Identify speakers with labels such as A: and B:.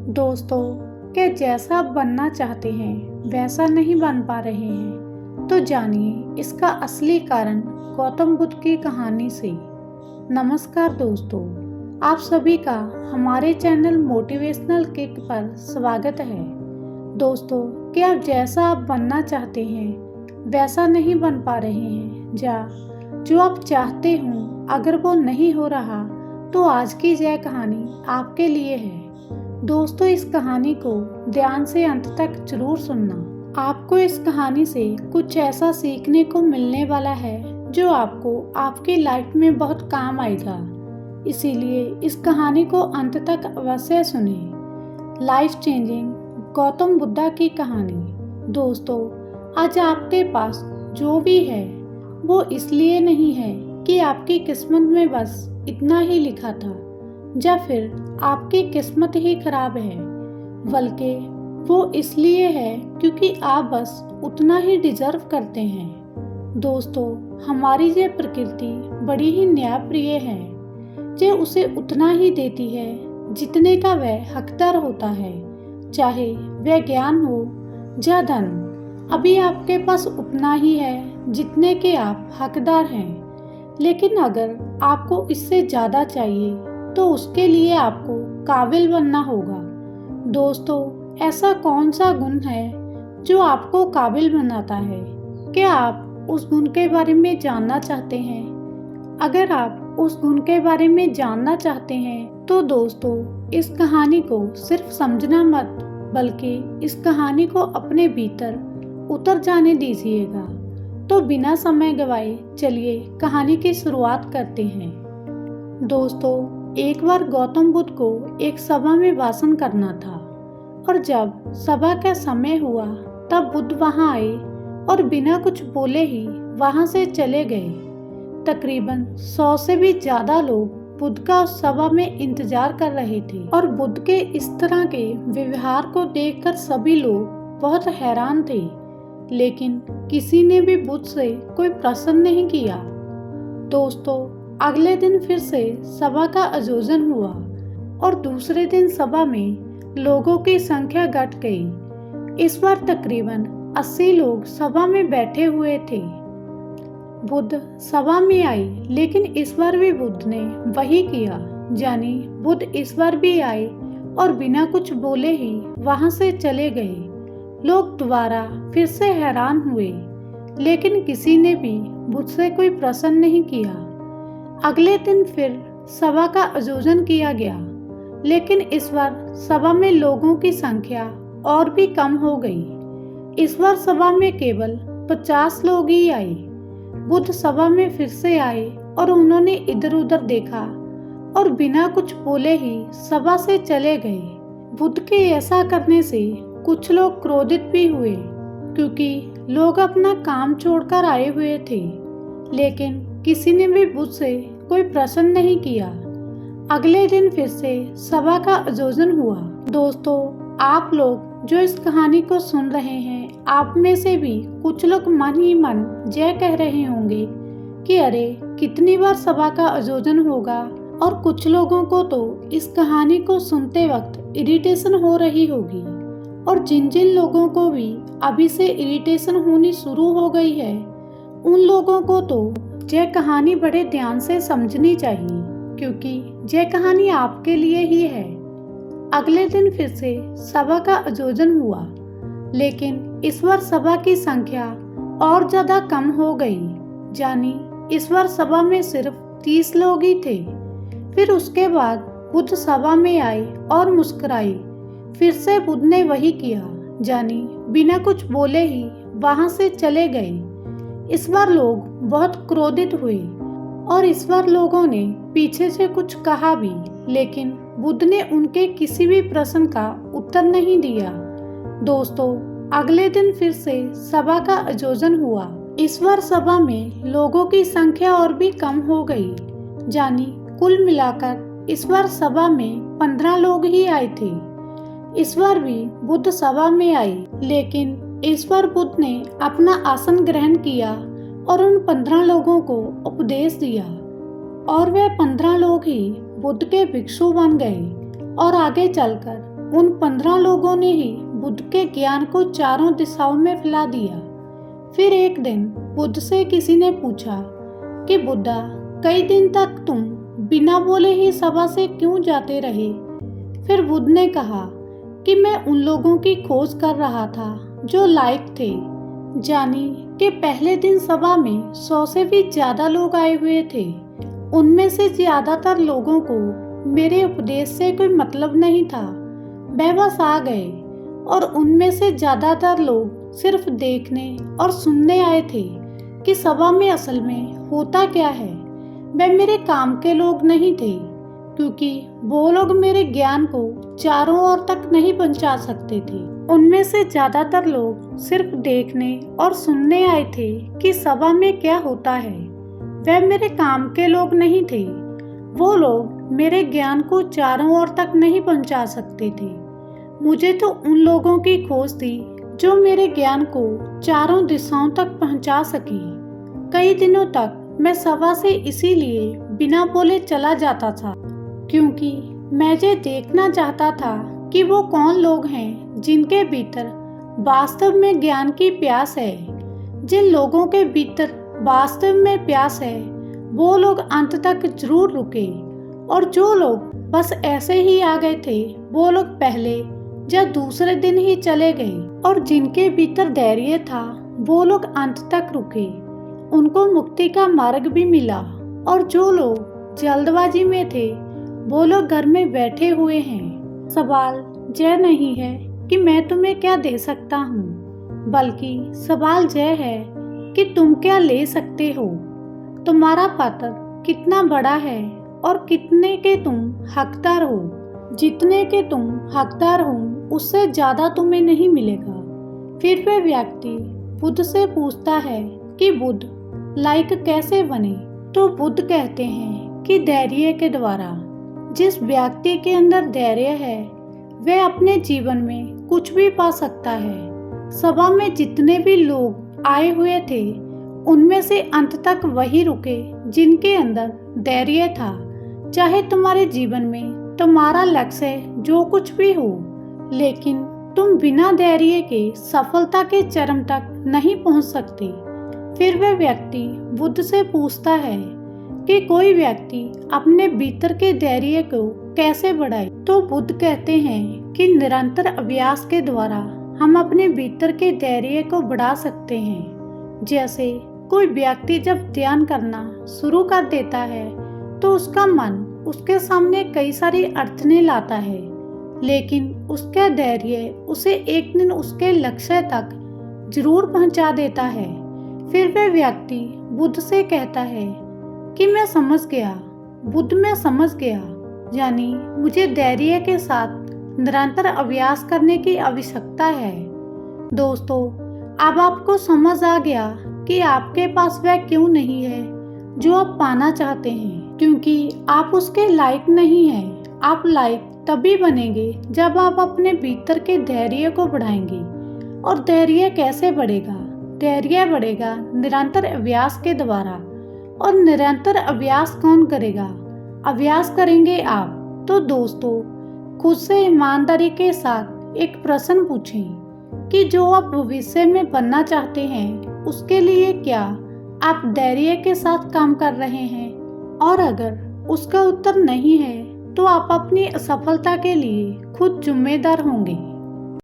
A: दोस्तों, क्या जैसा आप बनना चाहते हैं वैसा नहीं बन पा रहे हैं? तो जानिए इसका असली कारण गौतम बुद्ध की कहानी से। नमस्कार दोस्तों, आप सभी का हमारे चैनल मोटिवेशनल किक पर स्वागत है। दोस्तों, क्या आप जैसा आप बनना चाहते हैं वैसा नहीं बन पा रहे हैं? जो आप चाहते हों अगर वो नहीं हो रहा तो आज की यह कहानी आपके लिए है। दोस्तों, इस कहानी को ध्यान से अंत तक जरूर सुनना। आपको इस कहानी से कुछ ऐसा सीखने को मिलने वाला है जो आपको आपकी लाइफ में बहुत काम आएगा। इसीलिए इस कहानी को अंत तक अवश्य सुने। लाइफ चेंजिंग गौतम बुद्धा की कहानी। दोस्तों, आज आपके पास जो भी है वो इसलिए नहीं है कि आपकी किस्मत में बस इतना ही लिखा था या फिर आपकी किस्मत ही खराब है, बल्कि वो इसलिए है क्योंकि आप बस उतना ही डिजर्व करते हैं। दोस्तों, हमारी ये प्रकृति बड़ी ही न्यायप्रिय है। ये उसे उतना ही देती है जितने का वह हकदार होता है, चाहे वह ज्ञान हो या धन। अभी आपके पास उतना ही है जितने के आप हकदार हैं, लेकिन अगर आपको इससे ज़्यादा चाहिए तो उसके लिए आपको काबिल बनना होगा। दोस्तों, ऐसा कौन सा गुण है जो आपको काबिल बनाता है? क्या आप उस गुण के बारे में जानना चाहते हैं? अगर आप उस गुण के बारे में जानना चाहते हैं तो दोस्तों, इस कहानी को सिर्फ समझना मत, बल्कि इस कहानी को अपने भीतर उतर जाने दीजिएगा। तो बिना समय गवाए चलिए कहानी की शुरुआत करते हैं। दोस्तों, एक बार गौतम बुद्ध को एक सभा में भाषण करना था, और जब सभा का समय हुआ तब बुद्ध वहां आए और बिना कुछ बोले ही वहां से चले गए। तकरीबन 100 से भी ज्यादा लोग बुद्ध का उस सभा में इंतजार कर रहे थे, और बुद्ध के इस तरह के व्यवहार को देखकर सभी लोग बहुत हैरान थे, लेकिन किसी ने भी बुद्ध से कोई प्रश्न नहीं किया। दोस्तों, अगले दिन फिर से सभा का आयोजन हुआ, और दूसरे दिन सभा में लोगों की संख्या घट गई। इस बार तकरीबन 80 लोग सभा में बैठे हुए थे। बुद्ध सभा में आए, लेकिन इस बार भी बुद्ध ने वही किया, यानी बुद्ध इस बार भी आए और बिना कुछ बोले ही वहां से चले गए। लोग दोबारा फिर से हैरान हुए, लेकिन किसी ने भी बुद्ध से कोई प्रश्न नहीं किया। अगले दिन फिर सभा का आयोजन किया गया, लेकिन इस बार सभा में लोगों की संख्या और भी कम हो गई। इस बार सभा में केवल 50 लोग ही आए। बुद्ध सभा में फिर से आए और उन्होंने इधर उधर देखा और बिना कुछ बोले ही सभा से चले गए। बुद्ध के ऐसा करने से कुछ लोग क्रोधित भी हुए, क्योंकि लोग अपना काम छोड़कर आए हुए थे, लेकिन किसी ने भी बुद्ध से कोई प्रश्न नहीं किया। अगले दिन फिर से सभा का आयोजन हुआ। दोस्तों, आप लोग जो इस कहानी को सुन रहे हैं, आप में से भी कुछ लोग मन ही मन यह कह रहे होंगे कि अरे कितनी बार सभा का आयोजन होगा, और कुछ लोगों को तो इस कहानी को सुनते वक्त इरिटेशन हो रही होगी, और जिन जिन लोगों को भी अभी से इरिटेशन होनी शुरू हो गई है उन लोगों को तो यह कहानी बड़े ध्यान से समझनी चाहिए, क्योंकि यह कहानी आपके लिए ही है। अगले दिन फिर से सभा का आयोजन हुआ, लेकिन इस बार सभा की संख्या और ज्यादा कम हो गई, यानी इस बार सभा में सिर्फ 30 लोग ही थे। फिर उसके बाद बुद्ध सभा में आए और मुस्कुराए। फिर से बुद्ध ने वही किया, यानी बिना कुछ बोले ही वहां से चले गए। इस बार लोग बहुत क्रोधित हुए, और इस बार लोगों ने पीछे से कुछ कहा भी, लेकिन बुद्ध ने उनके किसी भी प्रश्न का उत्तर नहीं दिया। दोस्तों, अगले दिन फिर से सभा का आयोजन हुआ। इस बार सभा में लोगों की संख्या और भी कम हो गई, यानी कुल मिलाकर इस बार सभा में 15 लोग ही आए थे। इस बार भी बुद्ध सभा में आए, लेकिन इस बार बुद्ध ने अपना आसन ग्रहण किया और उन 15 लोगों को उपदेश दिया, और वे 15 लोग ही बुद्ध के भिक्षु बन गए और आगे चलकर उन 15 लोगों ने ही बुद्ध के ज्ञान को चारों दिशाओं में फैला दिया। फिर एक दिन बुद्ध से किसी ने पूछा कि बुद्धा, कई दिन तक तुम बिना बोले ही सभा से क्यों जाते रहे? फिर बुद्ध ने कहा कि मैं उन लोगों की खोज कर रहा था जो लायक थे। जानी कि पहले दिन सभा में 100 से भी ज्यादा लोग आए हुए थे। उनमें से ज्यादातर लोगों को मेरे उपदेश से कोई मतलब नहीं था, वे बस आ गए। और उनमें से ज्यादातर लोग सिर्फ देखने और सुनने आए थे कि सभा में असल में होता क्या है। वे मेरे काम के लोग नहीं थे, क्योंकि वो लोग मेरे ज्ञान को चारों ओर तक नहीं पहुंचा सकते थे। उनमें से ज्यादातर लोग सिर्फ देखने और सुनने आए थे कि सभा में क्या होता है। वे मेरे काम के लोग नहीं थे। वो लोग मेरे ज्ञान को चारों ओर तक नहीं पहुंचा सकते थे। मुझे तो उन लोगों की खोज थी जो मेरे ज्ञान को चारों दिशाओं तक पहुंचा सके। कई दिनों तक मैं सभा से इसीलिए बिना बोले चला जाता था, क्योंकि मैं ये देखना चाहता था कि वो कौन लोग हैं जिनके भीतर वास्तव में ज्ञान की प्यास है। जिन लोगों के भीतर वास्तव में प्यास है वो लोग अंत तक जरूर रुके, और जो लोग बस ऐसे ही आ गए थे वो लोग पहले या दूसरे दिन ही चले गए। और जिनके भीतर धैर्य था वो लोग अंत तक रुके, उनको मुक्ति का मार्ग भी मिला। और जो लोग जल्दबाजी में थे वो लोग घर में बैठे हुए हैं। सवाल यह नहीं है कि मैं तुम्हें क्या दे सकता हूँ, बल्कि सवाल यह है कि तुम क्या ले सकते हो। तुम्हारा पात्र कितना बड़ा है और कितने के तुम हकदार हो। जितने के तुम हकदार हो उससे ज्यादा तुम्हें नहीं मिलेगा। फिर वह व्यक्ति बुद्ध से पूछता है कि बुद्ध लायक कैसे बने? तो बुद्ध कहते हैं कि धैर्य के द्वारा। जिस व्यक्ति के अंदर धैर्य है वह अपने जीवन में कुछ भी पा सकता है। सभा में जितने भी लोग आए हुए थे उनमें से अंत तक वही रुके जिनके अंदर धैर्य था। चाहे तुम्हारे जीवन में तुम्हारा लक्ष्य जो कुछ भी हो, लेकिन तुम बिना धैर्य के सफलता के चरम तक नहीं पहुंच सकते। फिर वह व्यक्ति बुद्ध से पूछता है कि कोई व्यक्ति अपने भीतर के धैर्य को कैसे बढ़ाए? तो बुद्ध कहते हैं कि निरंतर अभ्यास के द्वारा हम अपने भीतर के धैर्य को बढ़ा सकते हैं। जैसे कोई व्यक्ति जब ध्यान करना शुरू कर देता है तो उसका मन उसके सामने कई सारी अड़चनें लाता है, लेकिन उसका धैर्य उसे एक दिन उसके लक्ष्य तक जरूर पहुंचा देता है। फिर वह व्यक्ति बुद्ध से कहता है कि मैं समझ गया बुद्ध, मैं समझ गया, यानी मुझे धैर्य के साथ निरंतर अभ्यास करने की आवश्यकता है। दोस्तों, अब आपको समझ आ गया कि आपके पास वह क्यों नहीं है जो आप पाना चाहते हैं, क्योंकि आप उसके लायक नहीं हैं। आप लायक तभी बनेंगे जब आप अपने भीतर के धैर्य को बढ़ाएंगे। और धैर्य कैसे बढ़ेगा? धैर्य बढ़ेगा निरंतर अभ्यास के द्वारा। और निरंतर अभ्यास कौन करेगा? अभ्यास करेंगे आप। तो दोस्तों, खुद से ईमानदारी के साथ एक प्रश्न पूछें कि जो आप भविष्य में बनना चाहते हैं उसके लिए क्या आप धैर्य के साथ काम कर रहे हैं? और अगर उसका उत्तर नहीं है तो आप अपनी असफलता के लिए खुद जिम्मेदार होंगे।